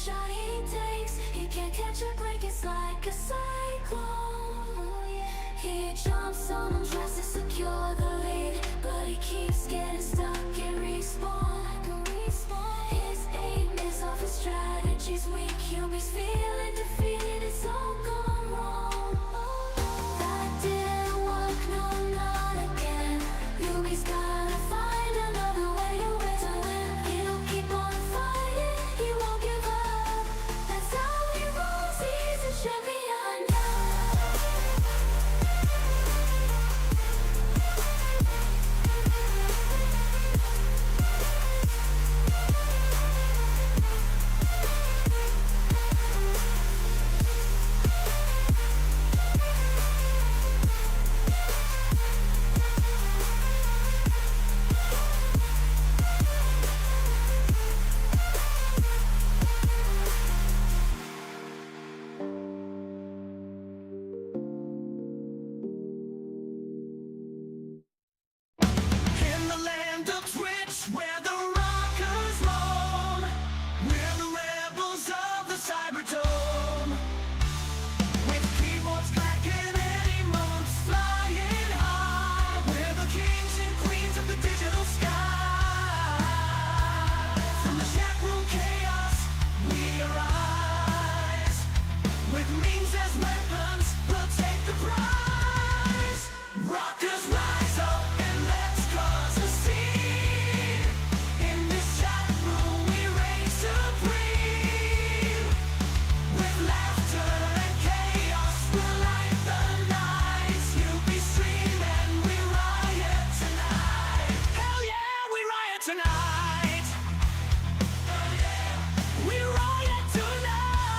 shot he takes. He can't catch a break, it's like a cyclone. He jumps on them, tries to secure the lead, but he keeps getting stuck and respawn. His aim is off, his strategy's weak. Yumi's feeling defeated, it's all gone wrong. That didn't work, no, not again. Yumi's gotta find another way to win. He'll keep on fighting, he won't give up. That's how he rolls, he's a champion now. In the land of Twitch, where the rockers roam, we're the rebels of the Cyberdome. With keyboards clacking and emotes flying high, we're the kings and queens of the digital sky. From the chat room chaos, we arise. With memes as weapons, we'll take the prize. Rockers rise up and let's cause a scene. In this chat room we reign supreme. With laughter and chaos we'll light the nights. You'll be stream and we riot tonight. Hell yeah, we riot tonight. Hell yeah, we riot tonight.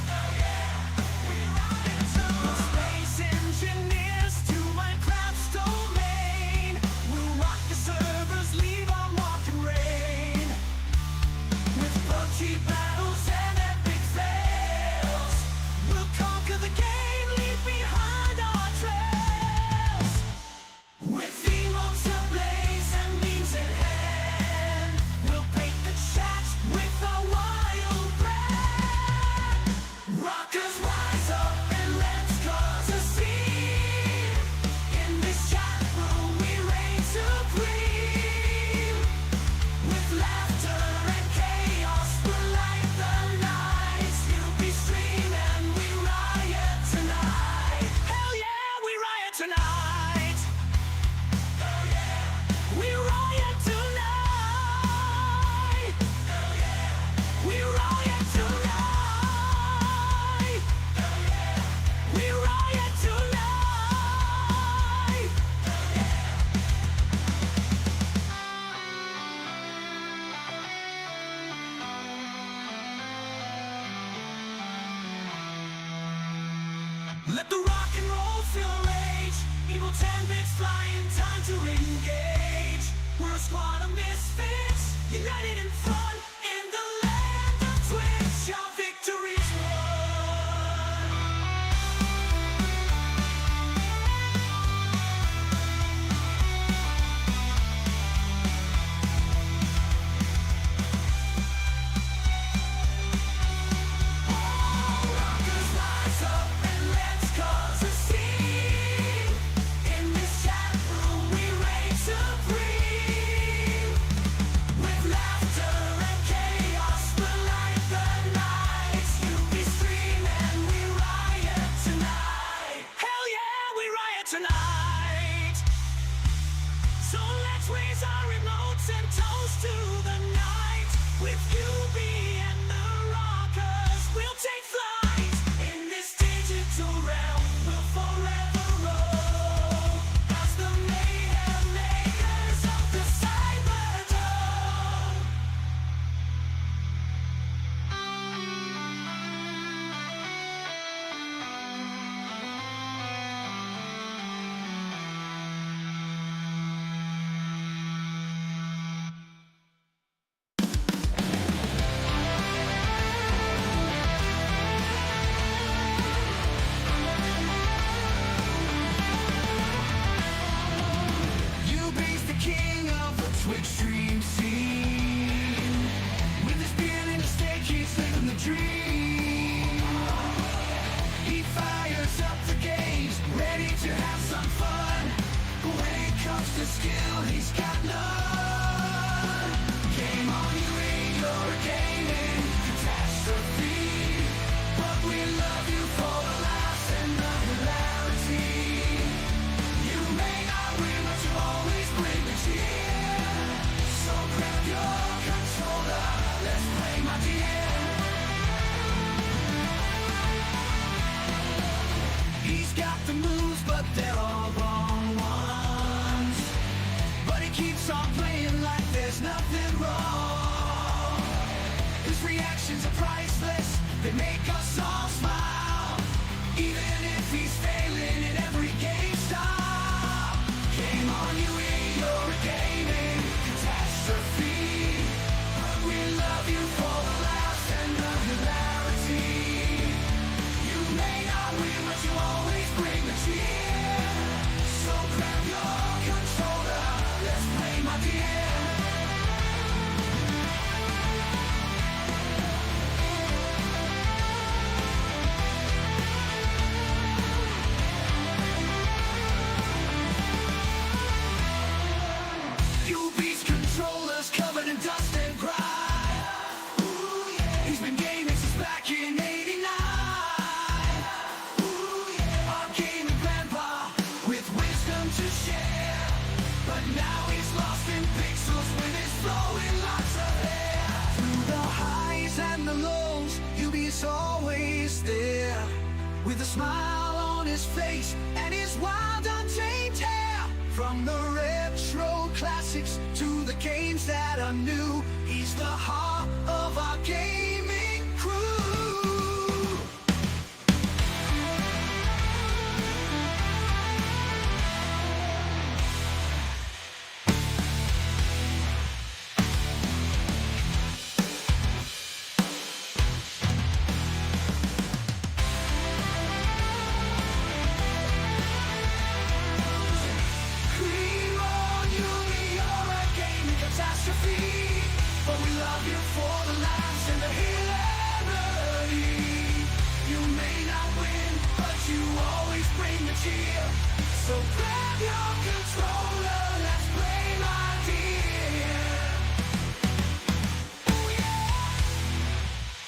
Hell yeah, we riot tonight. Space engineers to Minecraft's domain. We'll rock the servers, leave on walking rain. With PUBG battles and epic fails, we'll conquer the game, leave behind our trails. With emotes ablaze and memes in hand, we'll paint the chat with our wild brand. Rockers rise up and let's cause a scene. In this chat room we reign supreme. With laughter and chaos we'll light the nights. You'll be stream and we riot tonight. Hell yeah, we riot tonight. Hell yeah, we riot tonight. Hell yeah, we riot tonight. Hell yeah, we riot tonight. Hell yeah. Let the rock and roll fill rage. Evil 10 bits flying, time to engage. We're a squad of misfits, united in fun. In the land of Twitch, our victory's won. Rockers rise up and let's cause a scene. In this chat room we reign supreme. With laughter and chaos we'll light the nights. You'll be stream and we riot tonight. Hell yeah, we riot tonight. So let's raise our emotes and toast to the night. With UB and the rockers, we'll take flight. In this digital realm, we'll forever roll as the mayhem makers of the Cyberdome. to skill, he's got none. Game on, you ain't your gaming catastrophe. But we love you for the laughs and the hilarity. You may not win, but you always bring the cheer. So grab your controller, let's play, my dear. He's got the moves, but they're all wrong ones. But he keeps on playing like there's nothing wrong. His reactions are priceless, they make us all smile. Even if he's failing in every game style. Game on, you ain't your gaming catastrophe. But we love you for the laughs and the hilarity. You may not win, but you always bring the cheer. So grab your controller, let's play, my dear. UB's controllers covered in dust and grime. He's been gaming since back in '89. Our gaming grandpa with wisdom to share. But now he's lost in pixels with his flowing locks of hair. Through the highs and the lows, UB's always there. With a smile on his face and his wild untamed hair. From the retro classics to the games that are new, he's the heart of our gaming crew. Cream on you, you're a gaming catastrophe. But we love you for the laughs and the hilarity. You may not win, but you always bring the cheer. So grab your controller, let's play, my dear. Oh yeah!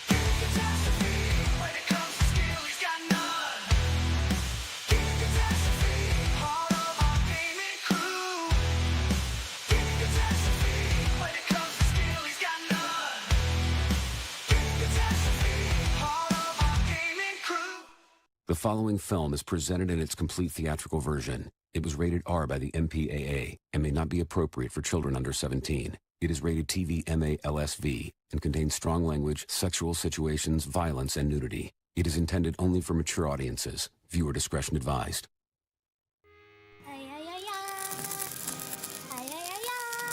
Gaming catastrophe. When it comes to skill, he's got none. Gaming catastrophe. Heart of our gaming crew. Gaming catastrophe. When it comes to skill, he's got none. Gaming catastrophe. Heart of our gaming crew. The following film is presented in its complete theatrical version. It was rated R by the MPAA and may not be appropriate for children under 17. It is rated TV MA LSV and contains strong language, sexual situations, violence, and nudity. It is intended only for mature audiences. Viewer discretion advised. Ay, ay, ay, ay. Ay, ay, ay, ay.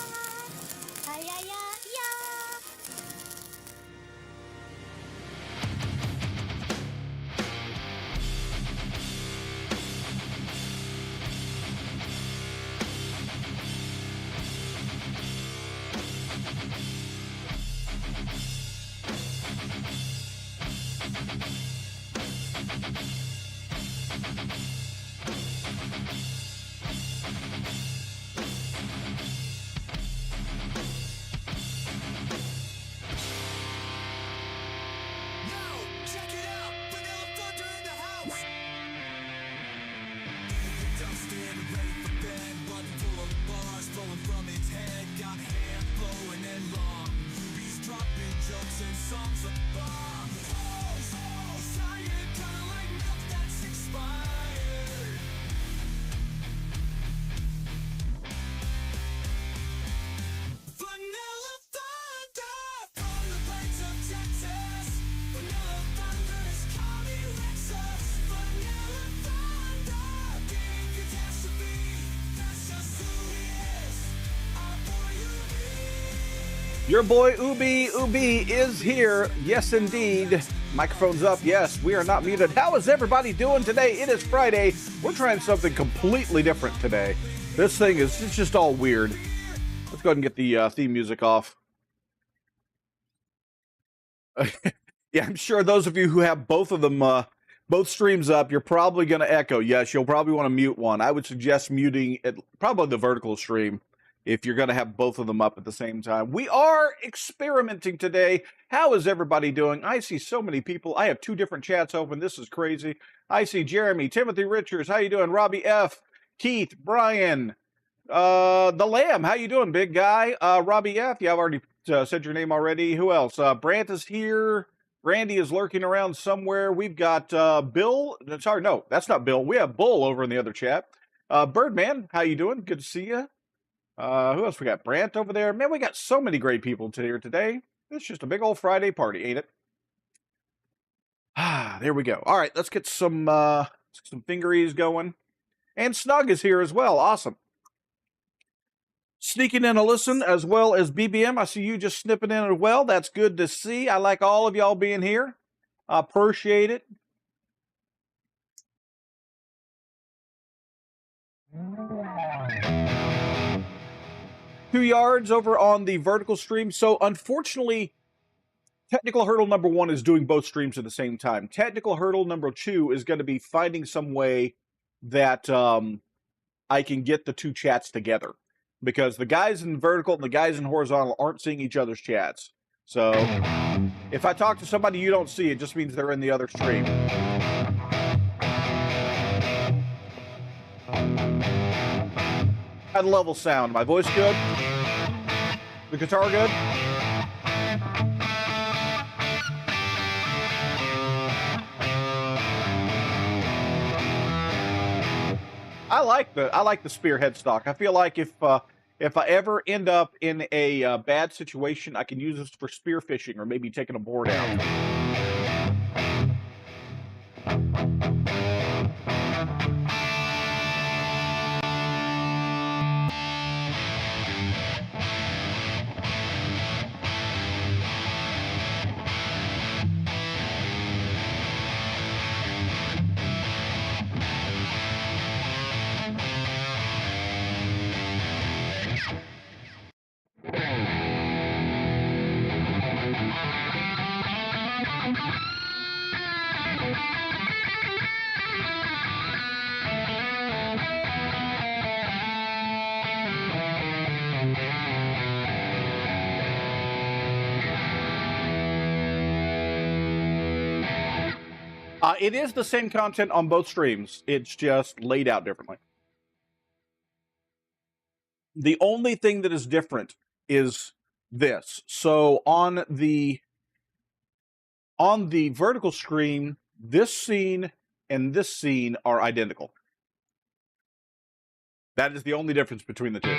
Ay, ay, ay, ay. Yo, check it out, Vanilla Thunder in the house. Dustin, ready for bed, button full of bars flowing from its head. Got hair flowing and long. UB's dropping jokes and songs of bomb. Oh, so science, kinda like milk that's expired. Vanilla Thunder from the plains of Texas. Vanilla Thunder is Tommy Lexus. Vanilla Thunder, gaming catastrophe. That's just who he is. Our boy UB. Your boy Ubi is here. Yes, indeed. Microphone's up. Yes, we are not muted. How is everybody doing today? It is Friday. We're trying something completely different today. This thing is it's just all weird. Let's go ahead and get the theme music off. Yeah, I'm sure those of you who have both of them Both streams up. You're probably going to echo. Yes, you'll probably want to mute one. I would suggest muting probably the vertical stream if you're going to have both of them up at the same time. We are experimenting today. How is everybody doing? I see so many people. I have 2 different chats open. This is crazy. I see Jeremy, Timothy Richards. How you doing? Robbie F., Keith, Brian, the Lamb. How you doing, big guy? Robbie F., yeah, I've already said your name already. Who else? Brant is here. Randy is lurking around somewhere. We've got Bill. Sorry, no, that's not Bill. We have Bull over in the other chat. Birdman, how you doing? Good to see you. Who else we got? Brant over there. Man, we got so many great people here today. It's just a big old Friday party, ain't it? Ah, there we go. All right, let's get some fingeries going. And Snug is here as well. Awesome. Sneaking in a listen as well as BBM. I see you just snipping in as well. That's good to see. I like all of y'all being here. I appreciate it. Two yards over on the vertical stream. So unfortunately, technical hurdle number 1 is doing both streams at the same time. Technical hurdle number 2 is going to be finding some way that I can get the 2 chats together. Because the guys in vertical and the guys in horizontal aren't seeing each other's chats. So if I talk to somebody you don't see, it just means they're in the other stream. At level sound. My voice good? The guitar good? I like the spear headstock. I feel like if I ever end up in a bad situation, I can use this for spear fishing or maybe taking a board out. It is the same content on both streams. It's just laid out differently. The only thing that is different is this. So on the vertical screen, this scene and this scene are identical. That is the only difference between the 2.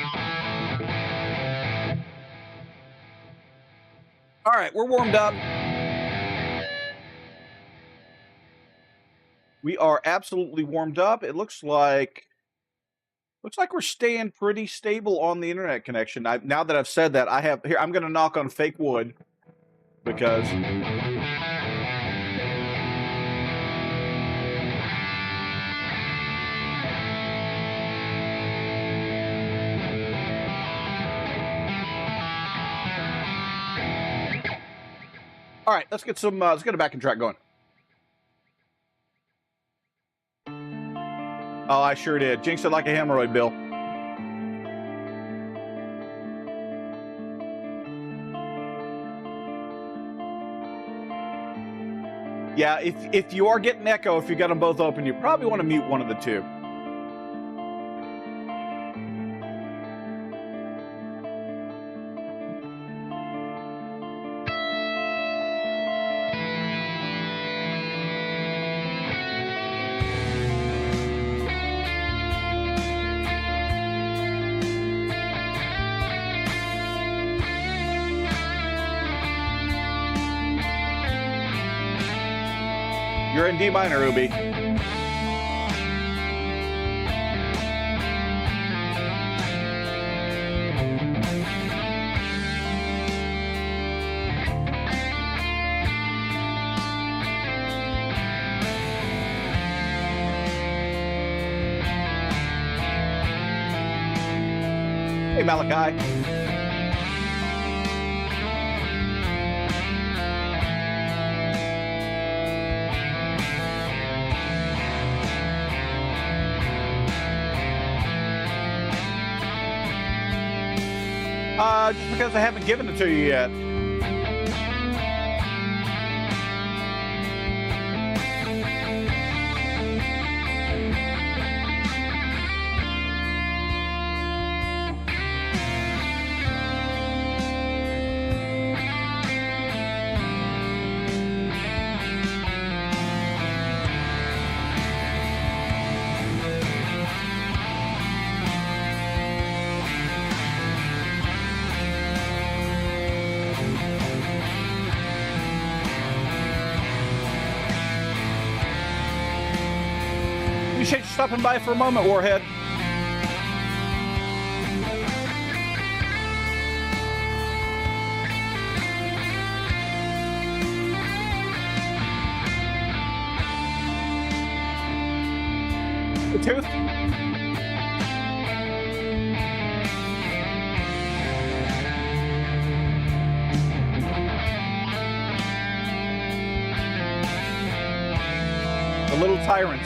All right, we're warmed up. We are absolutely warmed up. It looks like we're staying pretty stable on the internet connection. Now that I've said that, I'm going to knock on fake wood because all right, let's get a backing track going. Oh, I sure did. Jinxed it like a hemorrhoid, Bill. Yeah, if you are getting echo, if you got them both open, you probably want to mute one of the 2. You're in D minor, Ruby. Hey, Malachi. just because I haven't given it to you yet. Appreciate you stopping by for a moment, Warhead. The tooth? The little tyrant.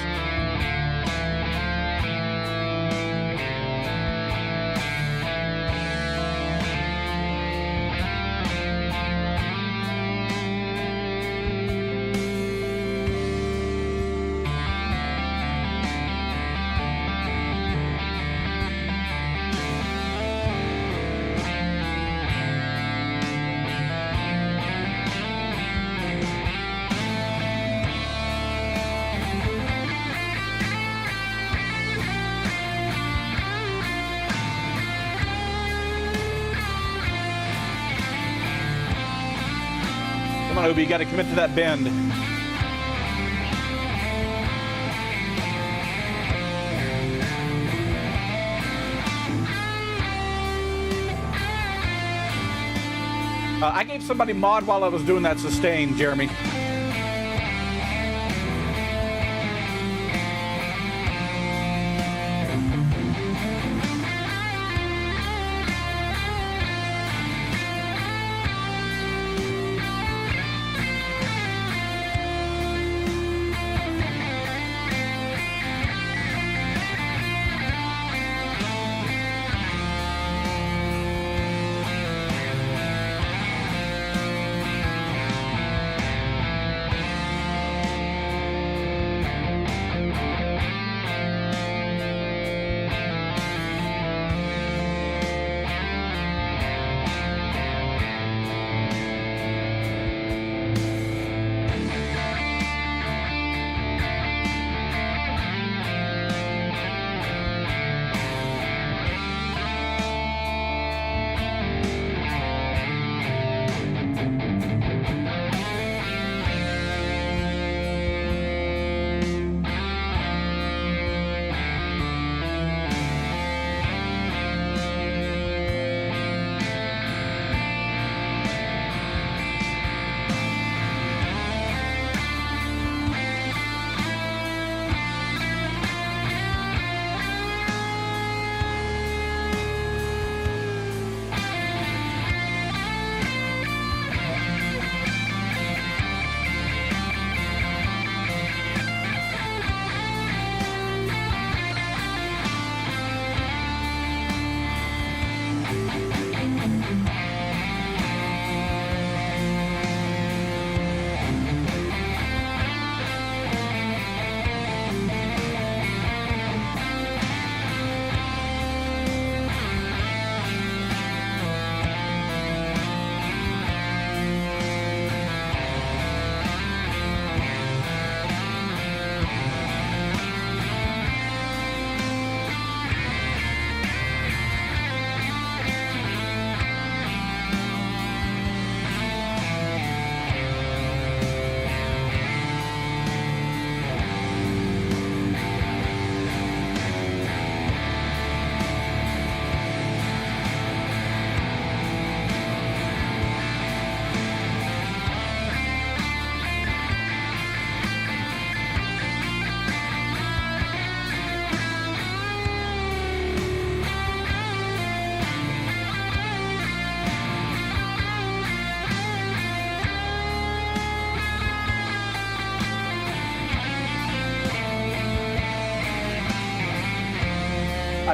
Come on, Obi, you got to commit to that bend. I gave somebody mod while I was doing that sustain, Jeremy.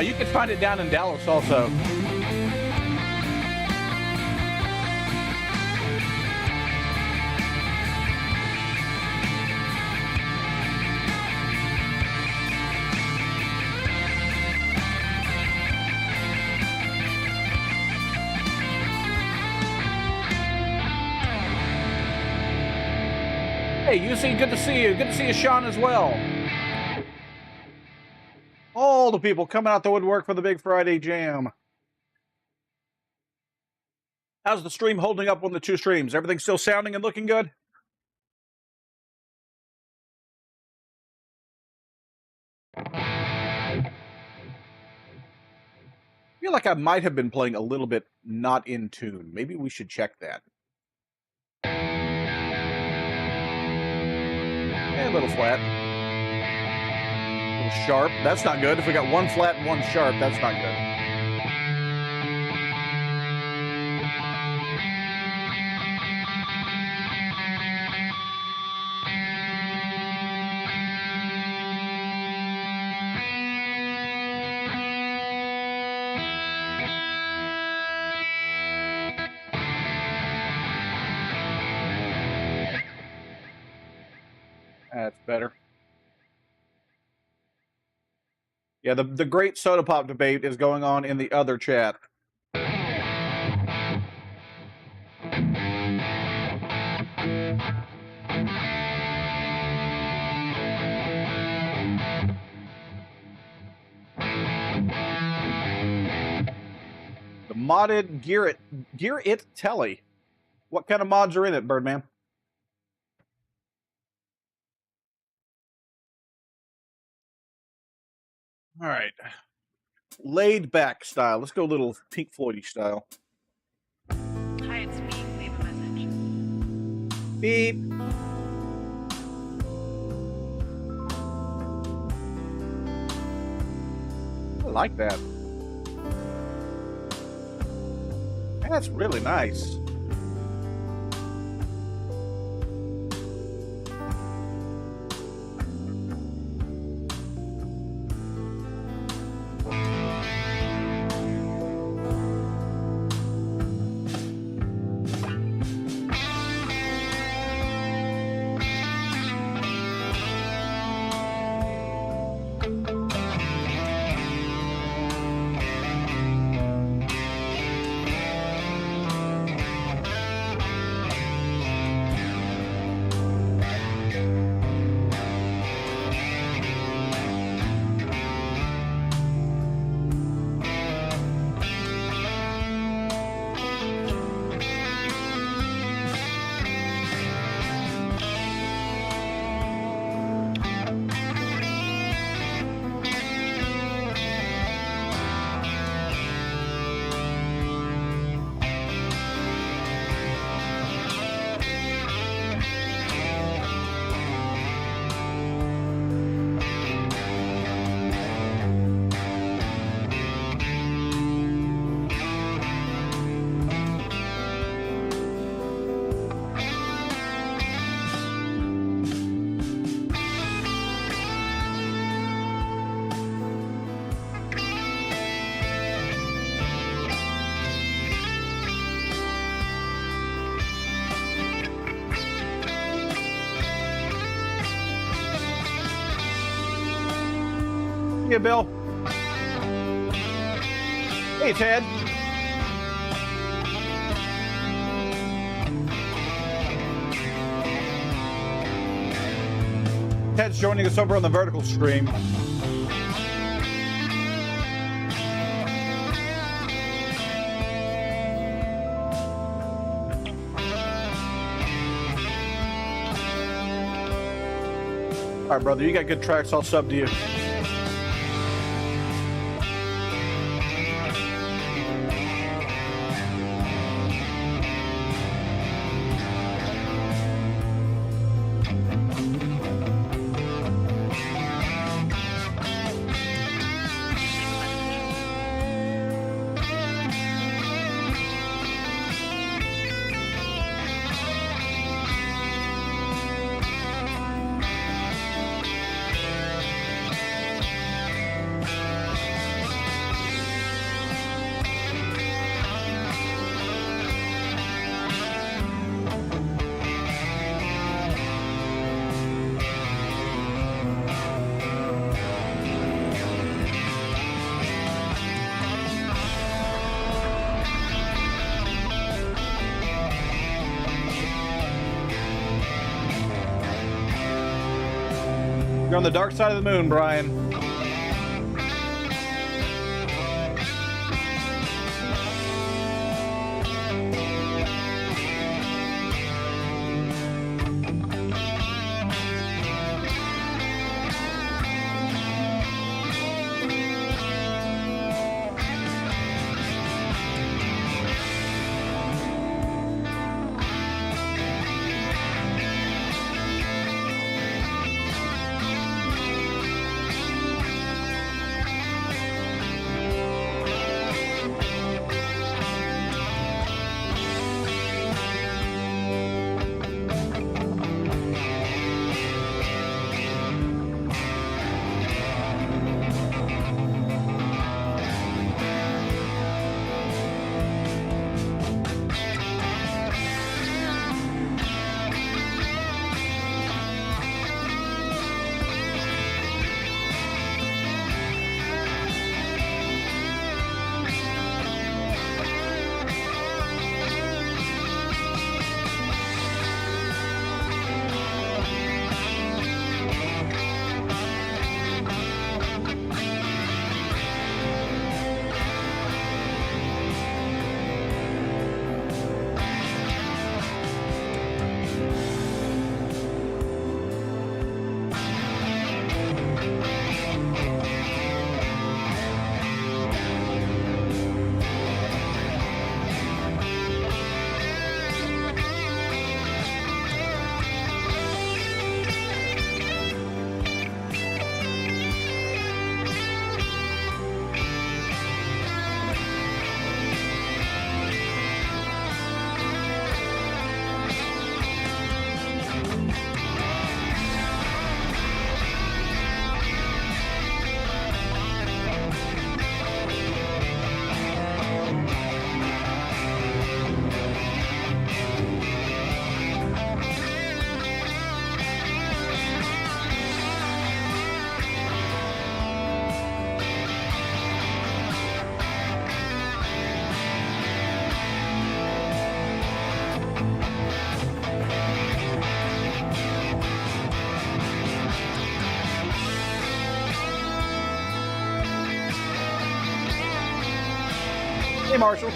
You can find it down in Dallas also. Hey, UC, good to see you. Good to see you, Sean, as well. All the people coming out the woodwork for the Big Friday Jam. How's the stream holding up on the two streams? Everything still sounding and looking good? I feel like I might have been playing a little bit not in tune. Maybe we should check that. A little flat. A little sharp. That's not good. If we got one flat and one sharp, that's not good. That's better. Yeah, the great soda pop debate is going on in the other chat. The modded Gear It Telly. What kind of mods are in it, Birdman? All right. Laid back style. Let's go a little Pink Floyd-y style. Hi, it's me. Leave a message. Beep. I like that. That's really nice. Yeah, Bill. Hey, Ted. Ted's joining us over on the vertical stream. All right, brother, you got good tracks. I'll sub to you. You're on the dark side of the moon, Brian. Hey, Marshall.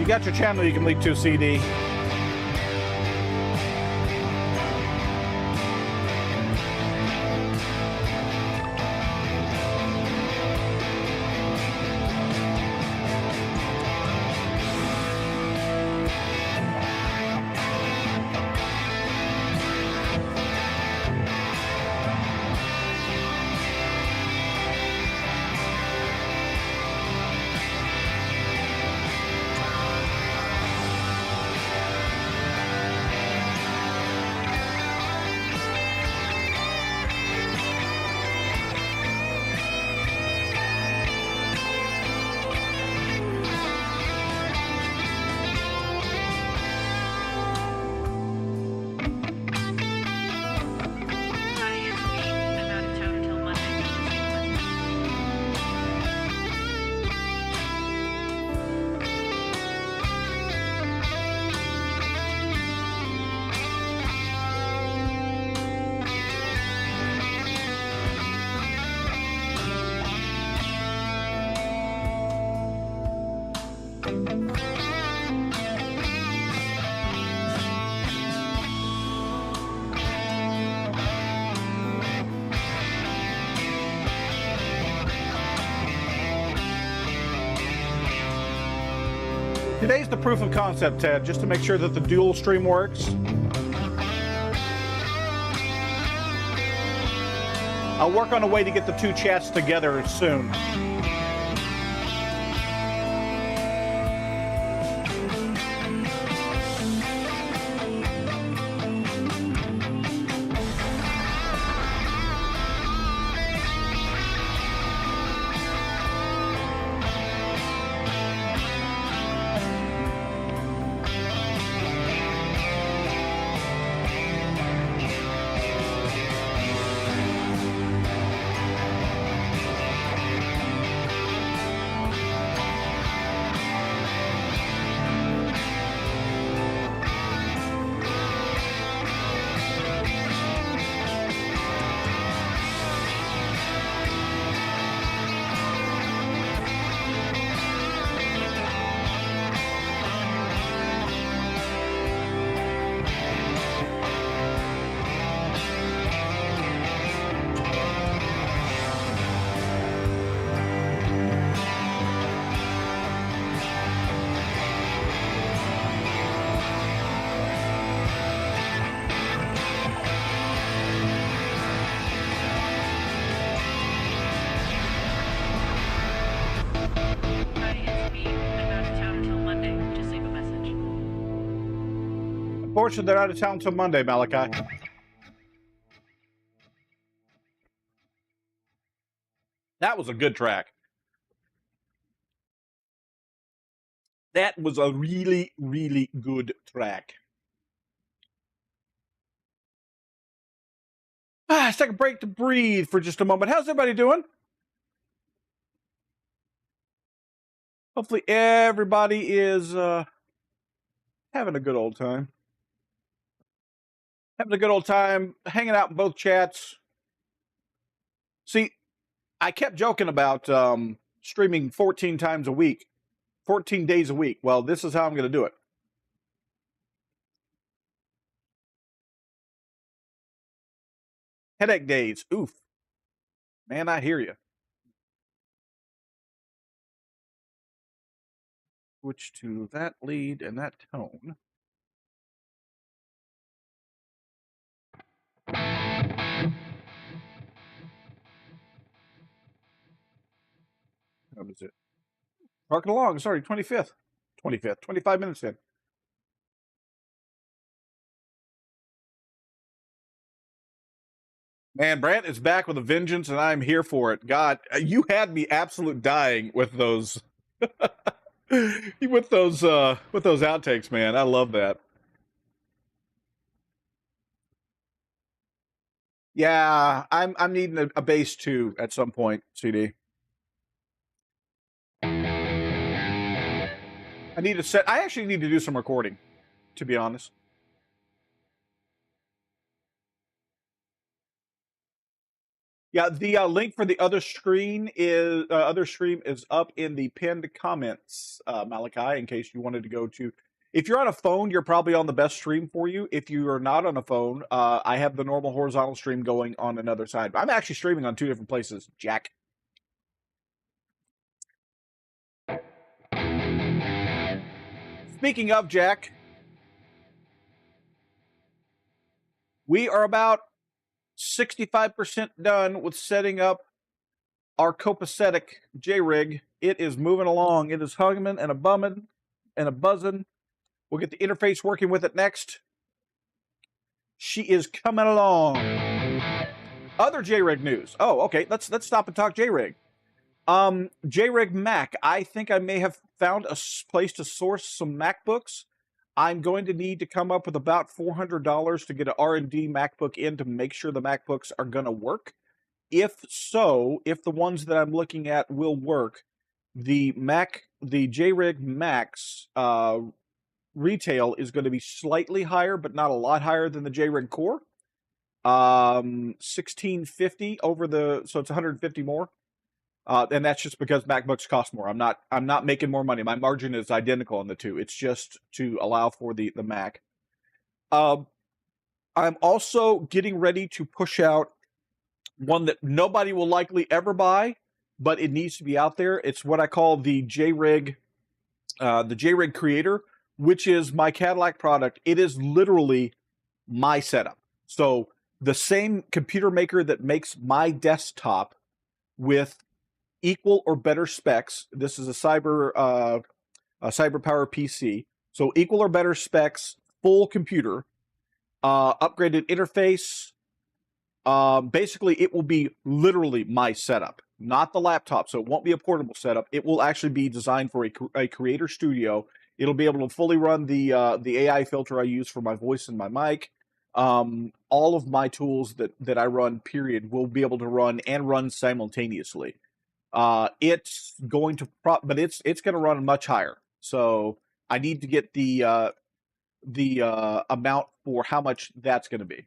You got your channel you can link to, CD. Hi, it's me. I'm out of town until Monday. Today's the proof of concept, Ted, just to make sure that the dual stream works. I'll work on a way to get the two chats together soon. Hi, it's me. I'm out of town until Monday. Just leave a message. Unfortunately, they're out of town until Monday, Malachi. That was a good track. That was a really, really good track. Let's take a break to breathe for just a moment. How's everybody doing? Hopefully everybody is having a good old time. Having a good old time, hanging out in both chats. See, I kept joking about streaming 14 times a week, 14 days a week. Well, this is how I'm going to do it. Headache days. Oof. Man, I hear you. Switch to that lead and that tone. What was it? Parking along. Sorry, 25th. 25th. 25 minutes in. Man, Brant is back with a vengeance, and I'm here for it. God, you had me absolute dying with those, with those outtakes, man. I love that. Yeah, I'm needing a bass too at some point, CD. I need to set. I actually need to do some recording, to be honest. Yeah, the link for the other stream is up in the pinned comments, Malachi. In case you wanted to go to, if you're on a phone, you're probably on the best stream for you. If you are not on a phone, I have the normal horizontal stream going on another side. I'm actually streaming on two different places, Jack. Speaking of Jack, we are about 65% done with setting up our copacetic J-Rig. It is moving along. It is humming and a bumming and a buzzing. We'll get the interface working with it next. She is coming along. Other J-Rig news. Oh, okay. Let's stop and talk J-Rig. J-Rig Mac. I think I may have found a place to source some MacBooks. I'm going to need to come up with about $400 to get an R&D MacBook in to make sure the MacBooks are going to work. If so, if the ones that I'm looking at will work, the J-Rig Max retail is going to be slightly higher, but not a lot higher than the J-Rig Core. 1650 over so it's 150 more. And that's just because MacBooks cost more. I'm not making more money. My margin is identical on the two. It's just to allow for the Mac. I'm also getting ready to push out one that nobody will likely ever buy, but it needs to be out there. It's what I call the J-Rig Creator, which is my Cadillac product. It is literally my setup. So the same computer maker that makes my desktop with equal or better specs. This is a CyberPower PC, so equal or better specs, full computer, upgraded interface. Basically, it will be literally my setup, not the laptop. So it won't be a portable setup. It will actually be designed for a creator studio. It'll be able to fully run the AI filter I use for my voice and my mic. All of my tools that I run, period, will be able to run simultaneously. It's going to, but it's going to run much higher. So I need to get the amount for how much that's going to be.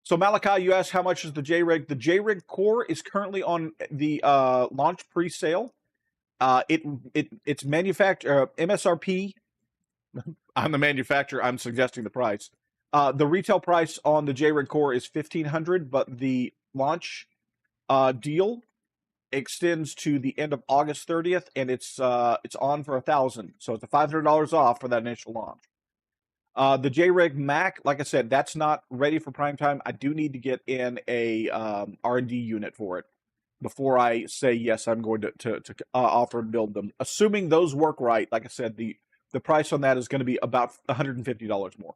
So Malachi, you asked how much is the JRig? The JRig Core is currently on the launch pre-sale. It's manufacturer MSRP. I'm the manufacturer. I'm suggesting the price. The retail price on the JRig Core is $1,500, but the launch deal extends to the end of August 30th, and it's on for $1,000. So it's a $500 off for that initial launch. The JRig Mac, like I said, that's not ready for prime time. I do need to get in a R&D unit for it before I say yes. I'm going to offer and build them. Assuming those work right, like I said, the price on that is going to be about $150 more.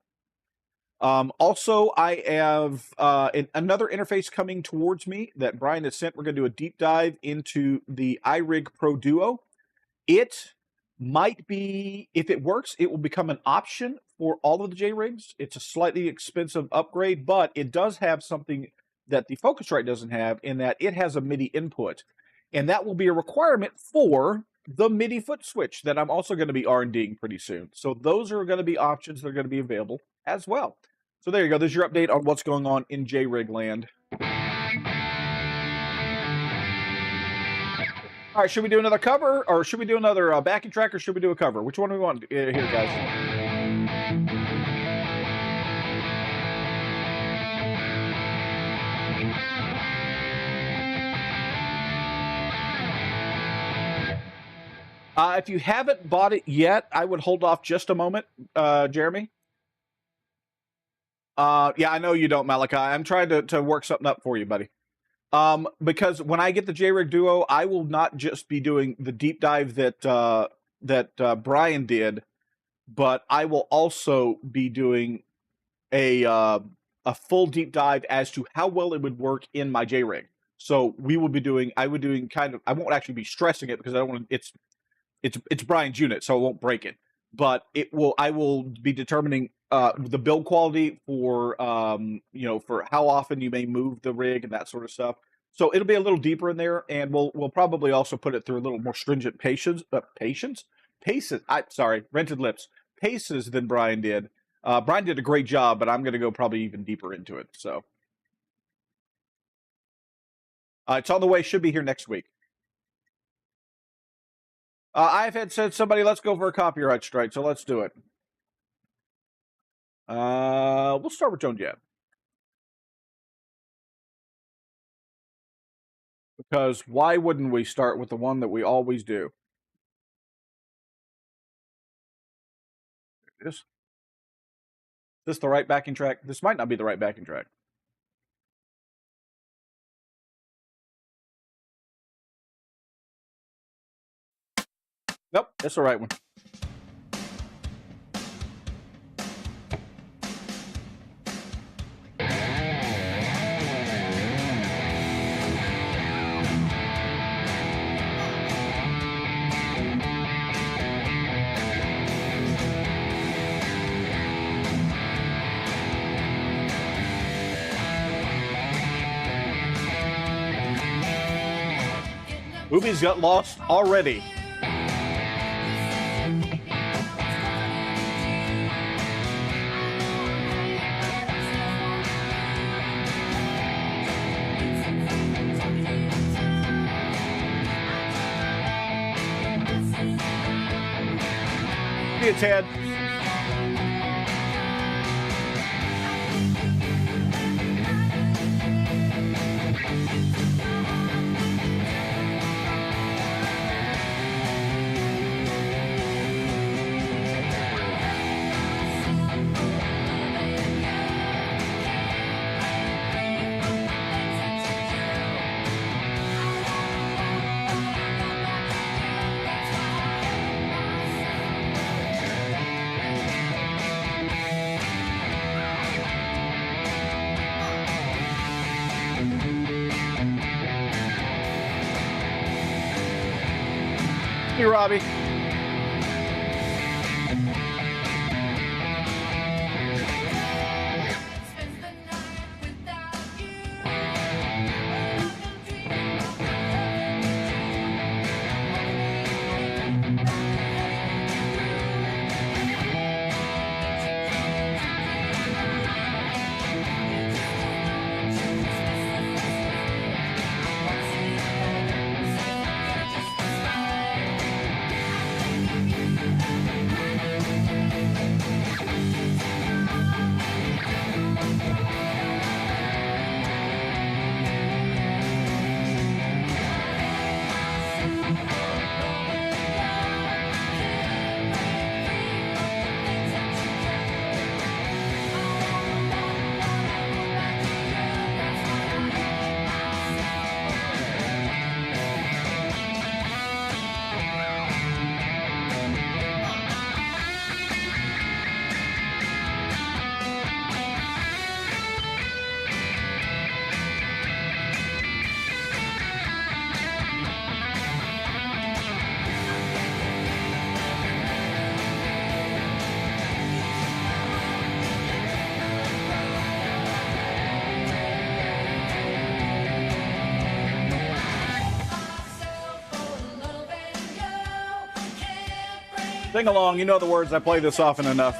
Also, I have another interface coming towards me that Brian has sent. We're going to do a deep dive into the iRig Pro Duo. It might be, if it works, it will become an option for all of the JRigs. It's a slightly expensive upgrade, but it does have something that the Focusrite doesn't have, in that it has a MIDI input. And that will be a requirement for the MIDI foot switch that I'm also going to be R&Ding pretty soon. So those are going to be options that are going to be available as well. So there you go. There's your update on what's going on in JRig land. All right, should we do another cover, or should we do another backing track, or should we do a cover? Which one do we want here, guys? If you haven't bought it yet, I would hold off just a moment, Jeremy. Yeah, I know you don't, Malachi. I'm trying to work something up for you, buddy. Because when I get the JRig Duo, I will not just be doing the deep dive that Brian did, but I will also be doing a full deep dive as to how well it would work in my JRig. So we will be doing, I won't actually be stressing it because I don't want to, it's Brian's unit, so I won't break it. But I will be determining the build quality for for how often you may move the rig and that sort of stuff. So it'll be a little deeper in there, and we'll probably also put it through a little more stringent paces. Rented lips paces than Brian did. Brian did a great job, but I'm going to go probably even deeper into it. So it's on the way. Should be here next week. I've had said somebody, let's go for a copyright strike, so let's do it. We'll start with Joan Jett. Because why wouldn't we start with the one that we always do? There it is. Is this the right backing track? This might not be the right backing track. Nope, that's the right one. Movies got lost already. See you, Ted. you, Robbie. Sing along, you know the words. I play this often enough.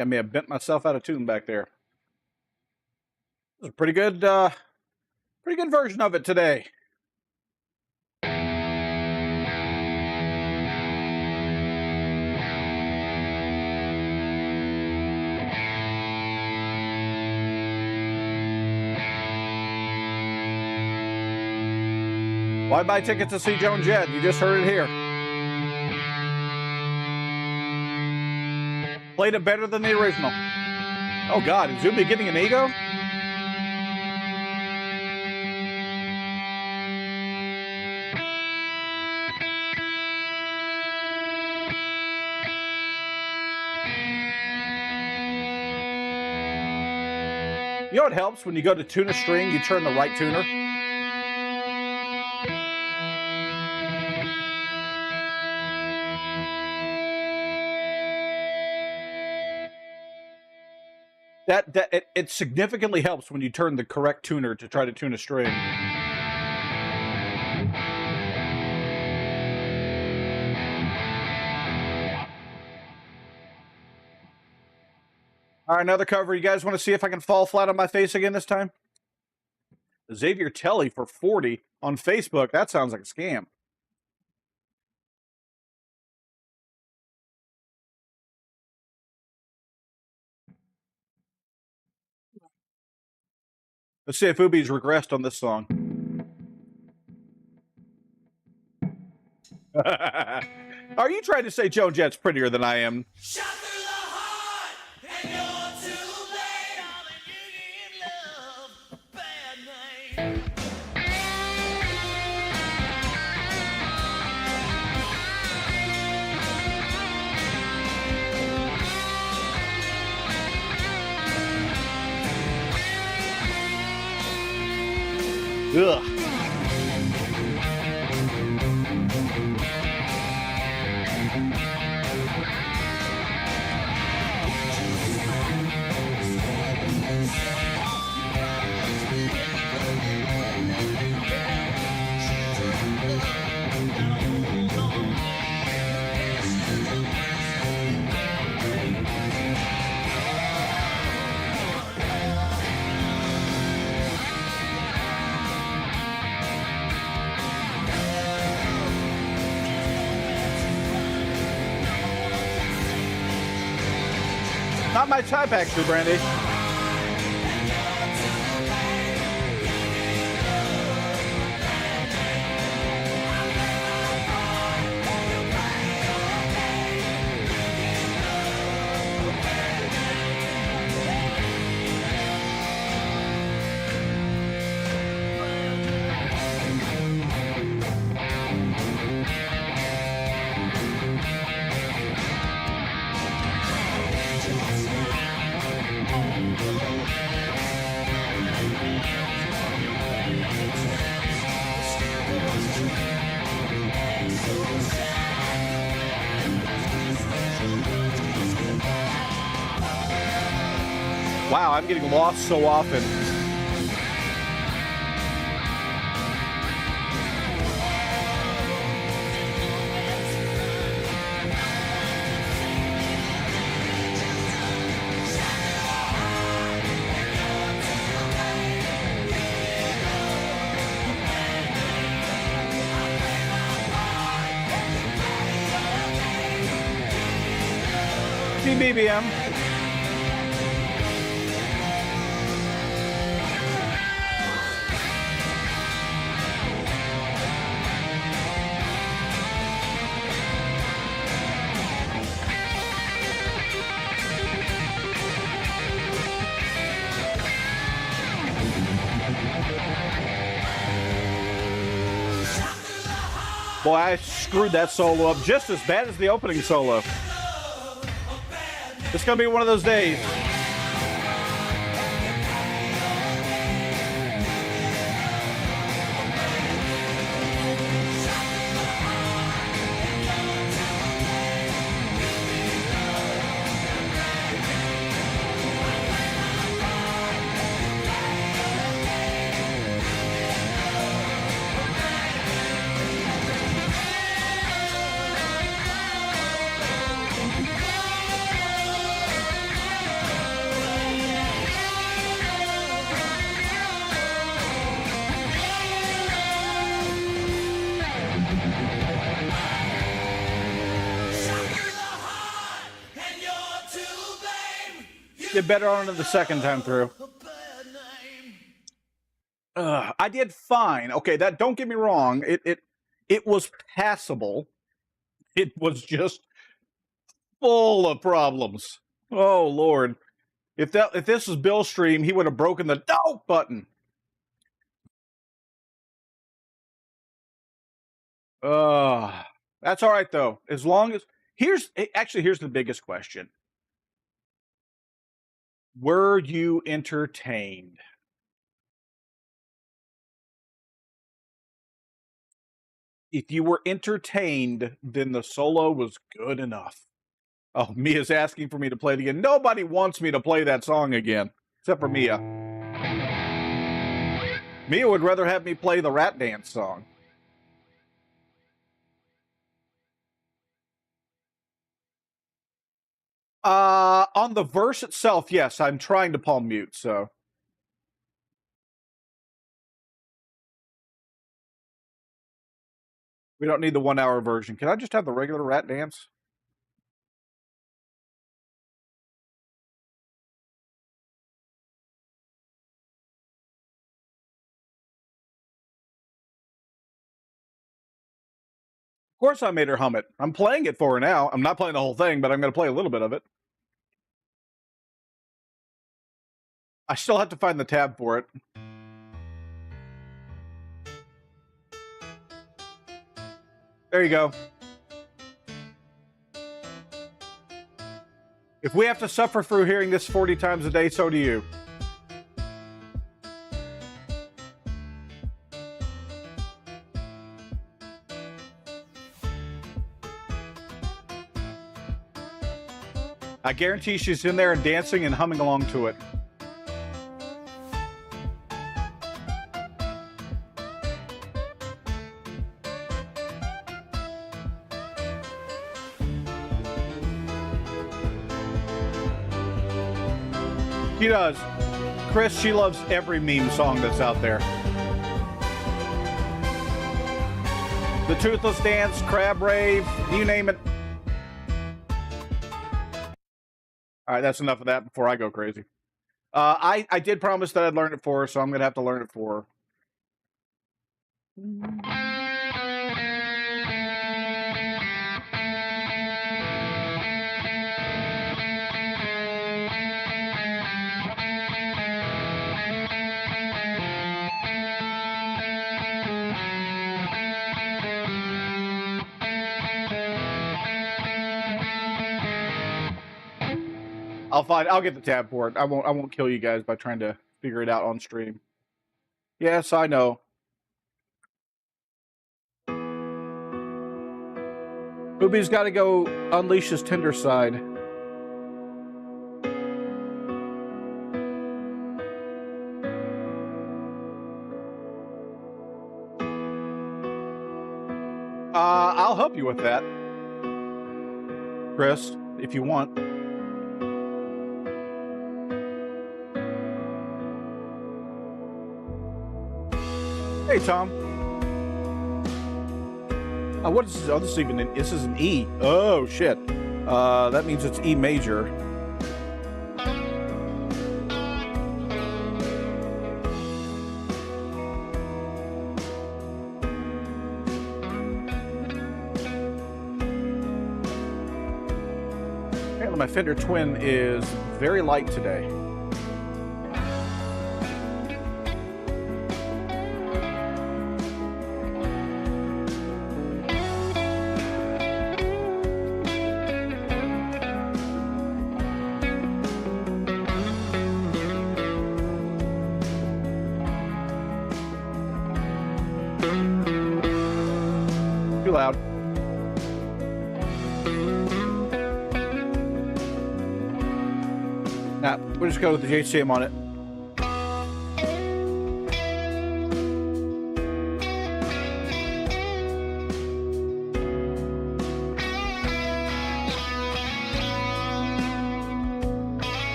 I may have bent myself out of tune back there. It was a pretty good version of it today. Why buy tickets to see Joan Jett? You just heard it here. Played it better than the original. Oh God, is Zuby getting an ego? You know what helps when you go to tune a string, you turn the right tuner? It significantly helps when you turn the correct tuner to try to tune a string. All right, another cover. You guys want to see if I can fall flat on my face again this time? Xavier Telly for 40 on Facebook. That sounds like a scam. Let's see if Ubi's regressed on this song. Are you trying to say Joan Jett's prettier than I am? Shot through the heart, and you're too late. Darling, you give love a bad name. Ugh. Not my type, actually, Brandy. Wow, I'm getting lost so often. BBM. Boy, I screwed that solo up just as bad as the opening solo. It's gonna be one of those days. Get better on it the second time through. I did fine. Okay, that don't get me wrong. It was passable. It was just full of problems. Oh Lord. If this was Bill's stream, he would have broken the dope button. That's all right though. As long as here's the biggest question. Were you entertained? If you were entertained, then the solo was good enough. Oh, Mia's asking for me to play it again. Nobody wants me to play that song again, except for Mia. Mia would rather have me play the Rat Dance song. On the verse itself, yes, I'm trying to palm mute, so. We don't need the 1 hour version. Can I just have the regular Rat Dance? Of course I made her hum it. I'm playing it for her now. I'm not playing the whole thing, but I'm going to play a little bit of it. I still have to find the tab for it. There you go. If we have to suffer through hearing this 40 times a day, so do you. I guarantee she's in there and dancing and humming along to it. She does. Chris, she loves every meme song that's out there. The Toothless Dance, Crab Rave, you name it. All right, that's enough of that before I go crazy. I did promise that I'd learn it for her, so I'm gonna have to learn it for her. I'll get the tab for it. I won't kill you guys by trying to figure it out on stream. Yes, I know. Booby's got to go unleash his tender side. I'll help you with that, Chris, if you want. Hey, Tom. What is this? Oh, this is even this is an E. Oh, shit. That means it's E major. Apparently my Fender Twin is very light today. Too loud. Nah, we'll just go with the JCM on it.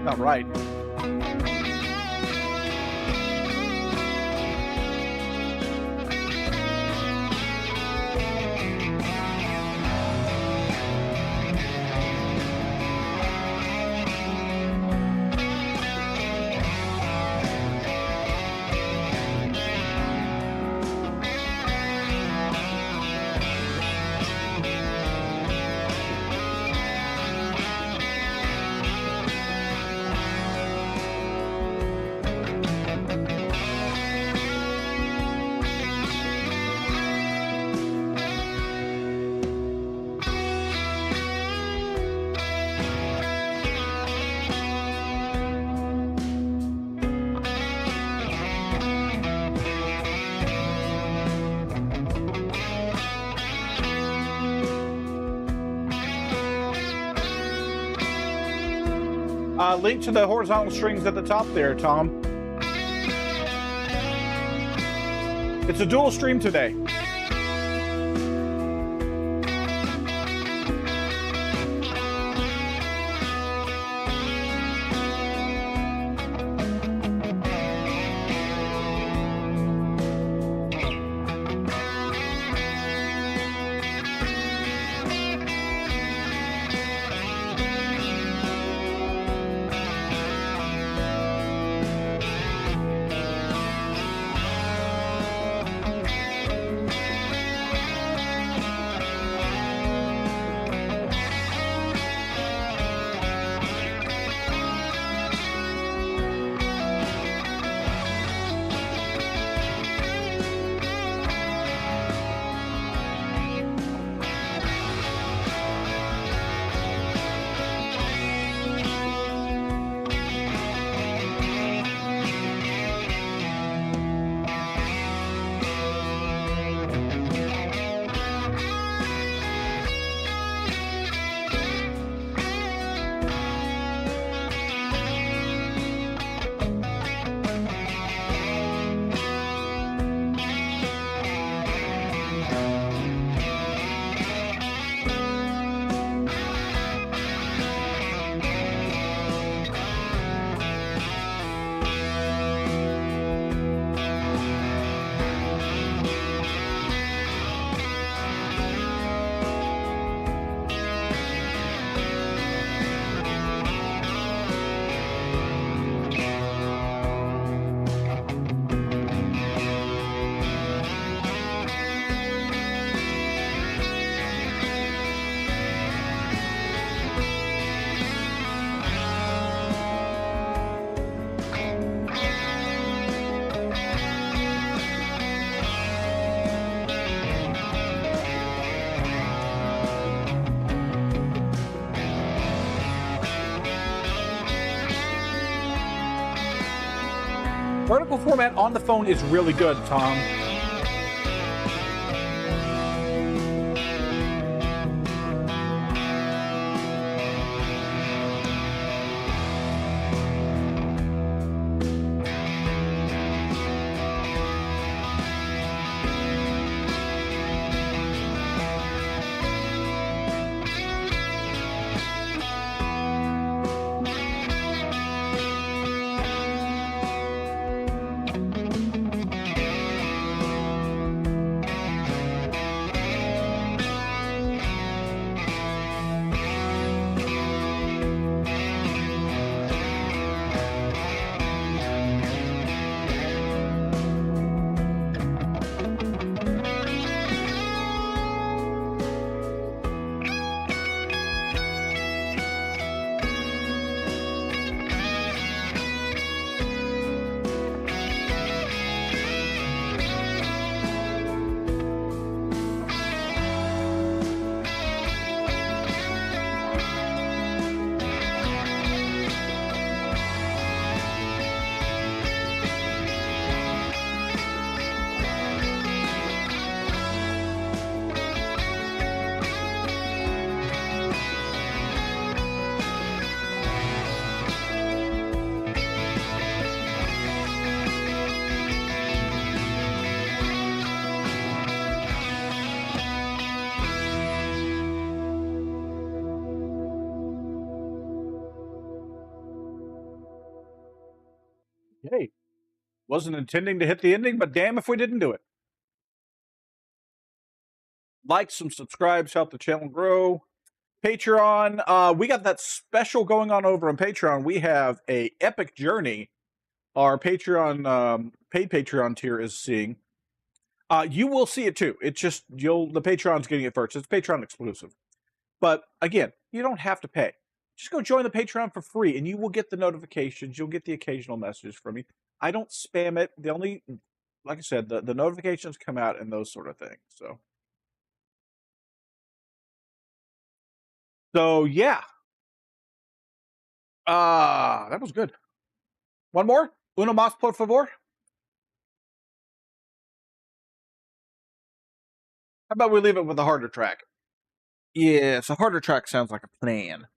Not right. Link to the horizontal strings at the top there, Tom. It's a dual stream today. Vertical format on the phone is really good, Tom. Hey, wasn't intending to hit the ending, but damn if we didn't do it. Like, some subscribes, help the channel grow. Patreon, we got that special going on over on Patreon. We have a epic journey our Patreon paid Patreon tier is seeing. You will see it too. It's just the Patreon's getting it first. It's Patreon exclusive. But again, you don't have to pay. Just go join the Patreon for free and you will get the notifications. You'll get the occasional messages from me. I don't spam it. The only, like I said, the notifications come out and those sort of things. So yeah. That was good. One more? Uno más, por favor? How about we leave it with a harder track? Yes, a harder track sounds like a plan.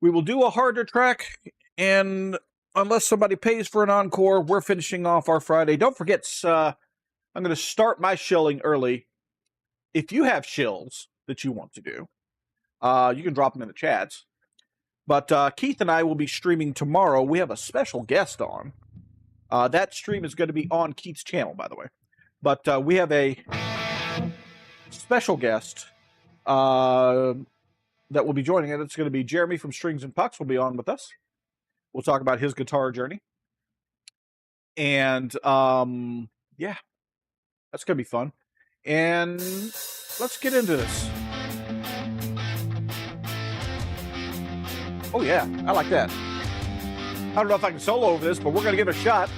We will do a harder track, and unless somebody pays for an encore, we're finishing off our Friday. Don't forget, I'm going to start my shilling early. If you have shills that you want to do, you can drop them in the chats. But Keith and I will be streaming tomorrow. We have a special guest on. That stream is going to be on Keith's channel, by the way. But we have a special guest that will be joining it. It's going to be Jeremy from Strings and Pucks will be on with us. We'll talk about his guitar journey. And yeah, that's going to be fun. And let's get into this. Oh yeah, I like that. I don't know if I can solo over this, but we're going to give it a shot.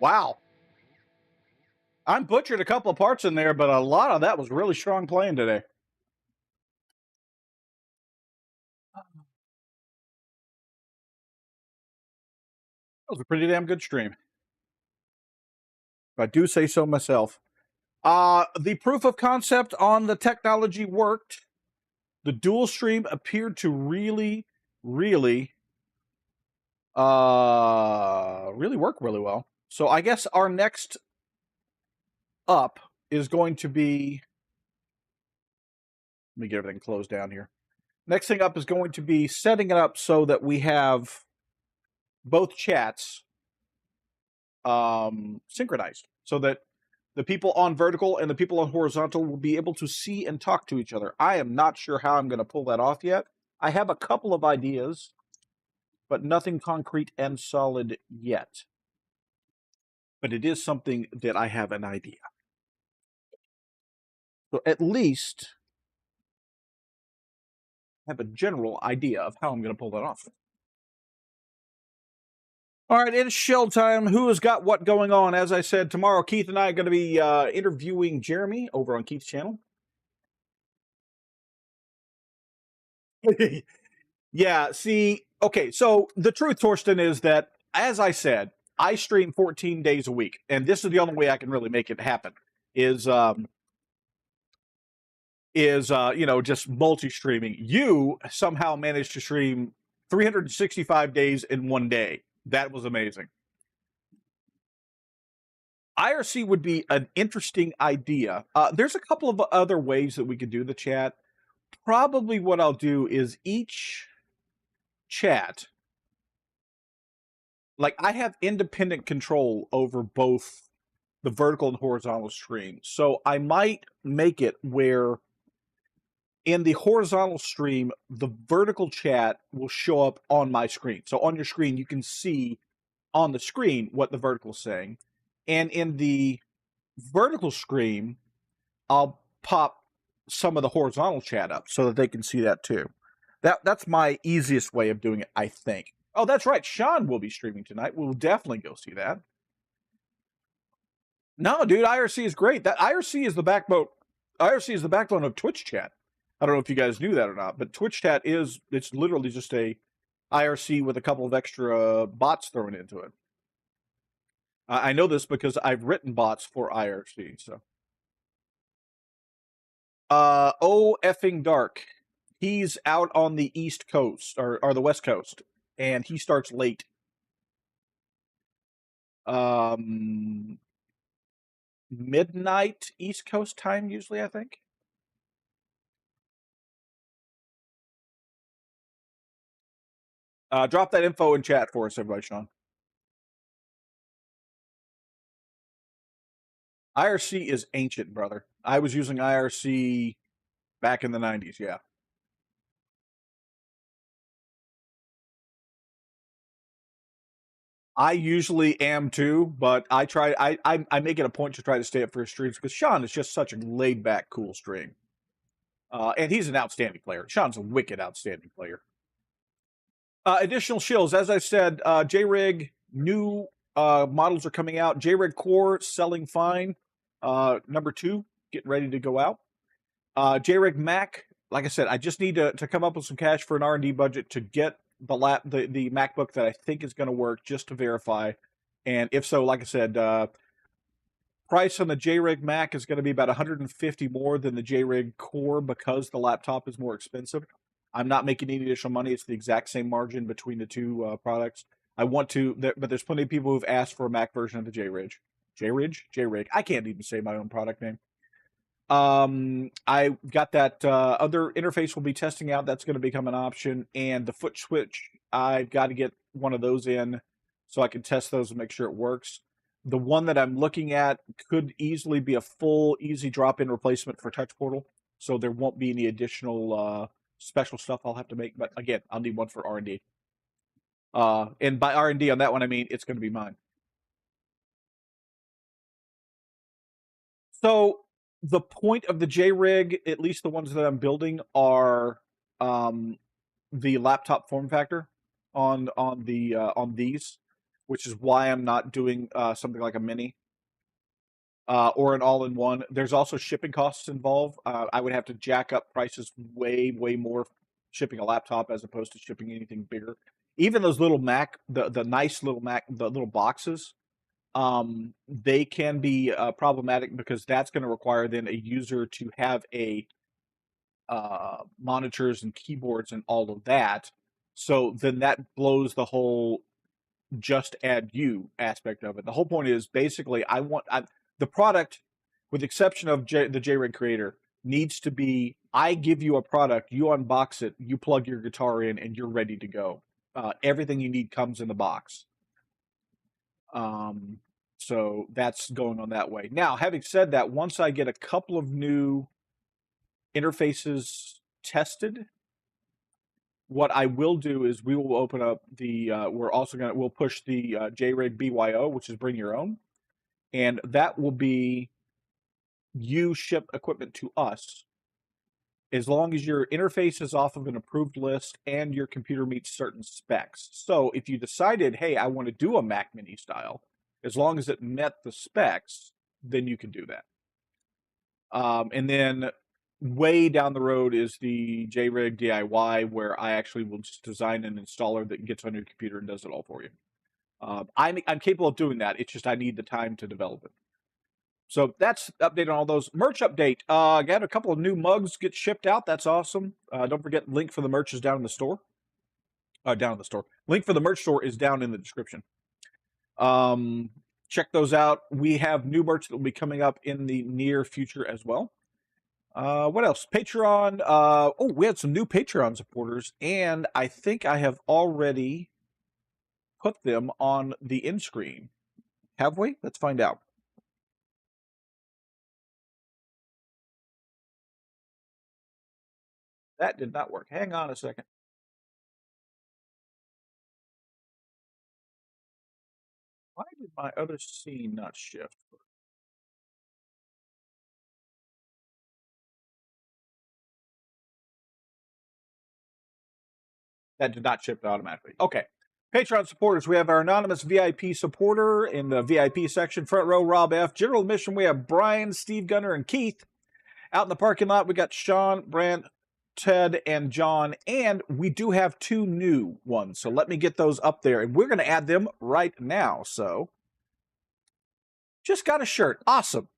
Wow. I butchered a couple of parts in there, but a lot of that was really strong playing today. That was a pretty damn good stream, if I do say so myself. The proof of concept on the technology worked. The dual stream appeared to really work really well. So I guess our next up is going to be, let me get everything closed down here. Next thing up is going to be setting it up so that we have both chats synchronized, so that the people on vertical and the people on horizontal will be able to see and talk to each other. I am not sure how I'm going to pull that off yet. I have a couple of ideas, but nothing concrete and solid yet. But it is something that I have an idea. So at least I have a general idea of how I'm going to pull that off. All right, it's show time. Who has got what going on? As I said, tomorrow Keith and I are going to be interviewing Jeremy over on Keith's channel. Yeah, see, okay, so the truth, Torsten, is that, as I said, I stream 14 days a week, and this is the only way I can really make it happen, is just multi-streaming. You somehow managed to stream 365 days in one day. That was amazing. IRC would be an interesting idea. There's a couple of other ways that we could do the chat. Probably what I'll do is each chat, like, I have independent control over both the vertical and horizontal stream. So I might make it where in the horizontal stream, the vertical chat will show up on my screen. So on your screen, you can see on the screen what the vertical is saying. And in the vertical stream, I'll pop some of the horizontal chat up so that they can see that too. That's my easiest way of doing it, I think. Oh, that's right. Sean will be streaming tonight. We'll definitely go see that. No, dude, IRC is great. That IRC is the backbone. IRC is the backbone of Twitch chat. I don't know if you guys knew that or not, but Twitch chat it's literally just a IRC with a couple of extra bots thrown into it. I know this because I've written bots for IRC, so. Oh effing dark. He's out on the East Coast or the West Coast, and he starts late. Midnight East Coast time usually, I think. Drop that info in chat for us, everybody, Sean. IRC is ancient, brother. I was using IRC back in the 90s, yeah. I usually am too, but I make it a point to try to stay up for his streams because Sean is just such a laid back, cool stream. And he's an outstanding player. Sean's a wicked outstanding player. Additional shills, as I said, JRig new models are coming out. JRig Core selling fine. Number 2 getting ready to go out. JRig Mac, like I said, I just need to come up with some cash for an R&D budget to get the MacBook that I think is going to work, just to verify. And if so, like I said, price on the JRig Mac is going to be about $150 more than the JRig Core because the laptop is more expensive. I'm not making any additional money. It's the exact same margin between the two products. I want to, but there's plenty of people who've asked for a Mac version of the JRig. JRig? I can't even say my own product name. I got that other interface we'll be testing out. That's going to become an option. And the foot switch, I've got to get one of those in so I can test those and make sure it works. The one that I'm looking at could easily be a full, easy drop-in replacement for Touch Portal. So there won't be any additional special stuff I'll have to make. But again, I'll need one for R&D. And by R&D on that one, I mean it's going to be mine. So the point of the JRig, at least the ones that I'm building, are the laptop form factor on these, which is why I'm not doing something like a mini or an all-in-one. There's also shipping costs involved. I would have to jack up prices way more shipping a laptop as opposed to shipping anything bigger. Even those little Mac, the nice little Mac, the little boxes, they can be problematic because that's going to require then a user to have a monitors and keyboards and all of that. So then that blows the whole just add you aspect of it. The whole point is basically the product, with the exception of the JRig Creator, needs to be, I give you a product, you unbox it, you plug your guitar in, and you're ready to go. Everything you need comes in the box. So that's going on that way. Now, having said that, once I get a couple of new interfaces tested, what I will do is we will open up the, we'll push the JRig BYO, which is bring your own. And that will be, you ship equipment to us as long as your interface is off of an approved list and your computer meets certain specs. So if you decided, hey, I want to do a Mac Mini style, as long as it met the specs, then you can do that. And then way down the road is the JRig DIY, where I actually will just design an installer that gets on your computer and does it all for you. I'm capable of doing that. It's just I need the time to develop it. So that's update on all those. Merch update. I got a couple of new mugs get shipped out. That's awesome. Don't forget, link for the merch is down in the store. Link for the merch store is down in the description. Check those out. We have new merch that will be coming up in the near future as well. What else? Patreon. We had some new Patreon supporters, and I think I have already put them on the end screen. Have we? Let's find out. That did not work. Hang on a second. Why did my other scene not shift? That did not shift automatically. Okay. Patreon supporters, we have our anonymous VIP supporter in the VIP section. Front row, Rob F. General admission, we have Brian, Steve Gunner, and Keith. Out in the parking lot, we got Sean, Brant, Ted, and John. And we do have 2 new ones. So let me get those up there. And we're going to add them right now. So just got a shirt. Awesome.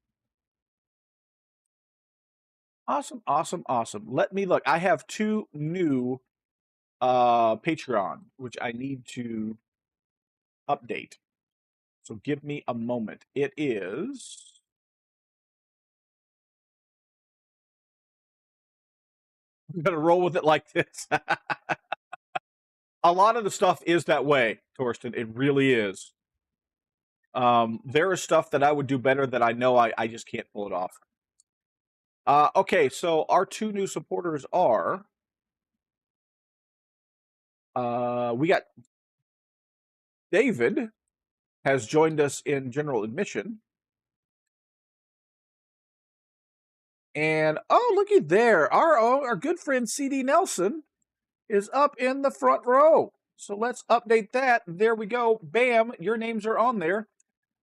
Awesome, awesome, awesome. Let me look. I have 2 new Patreon, which I need to update. So give me a moment. It is I'm gonna roll with it like this. A lot of the stuff is that way, Torsten. It really is. There is stuff that I would do better that I know I just can't pull it off. Okay, so our 2 new supporters are we got David has joined us in general admission. And oh, looky there. Our good friend CD Nelson is up in the front row. So let's update that. There we go. Bam, your names are on there.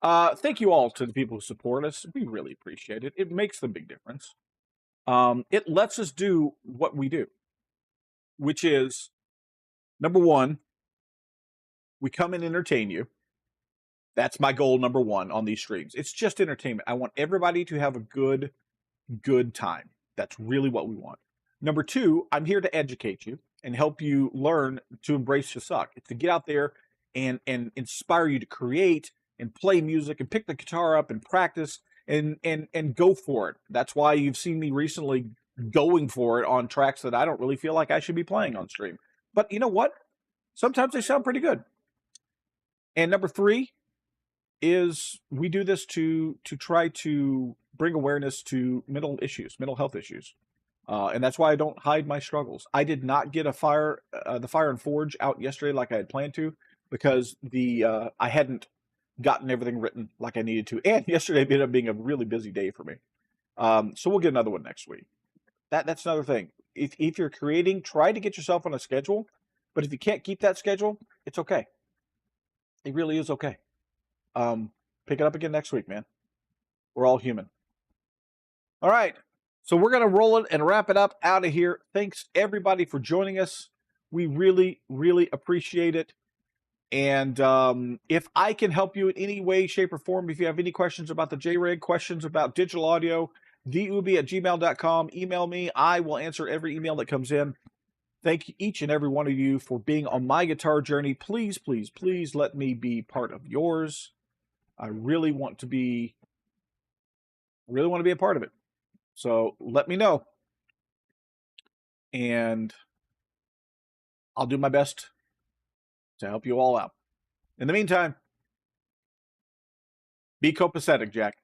Thank you all to the people who support us. We really appreciate it. It makes the big difference. It lets us do what we do, which is number 1, we come and entertain you. That's my goal number 1 on these streams. It's just entertainment. I want everybody to have a good time. That's really what we want. Number 2, I'm here to educate you and help you learn to embrace the suck. It's to get out there and inspire you to create and play music and pick the guitar up and practice and go for it. That's why you've seen me recently going for it on tracks that I don't really feel like I should be playing on stream. But you know what? Sometimes they sound pretty good. And number 3 is we do this to try to bring awareness to mental health issues. And that's why I don't hide my struggles. I did not get the Fire and Forge out yesterday like I had planned to because I hadn't gotten everything written like I needed to. And yesterday ended up being a really busy day for me. So we'll get another one next week. That's another thing. If you're creating, try to get yourself on a schedule. But if you can't keep that schedule, it's okay. It really is okay. Pick it up again next week, man. We're all human. All right. So we're going to roll it and wrap it up out of here. Thanks, everybody, for joining us. We really, really appreciate it. And if I can help you in any way, shape, or form, if you have any questions about the JREG, questions about digital audio, theubi@gmail.com, email me. I will answer every email that comes in. Thank each and every one of you for being on my guitar journey. Please, please, please let me be part of yours. I really want to be a part of it. So let me know. And I'll do my best to help you all out. In the meantime, be copacetic, Jack.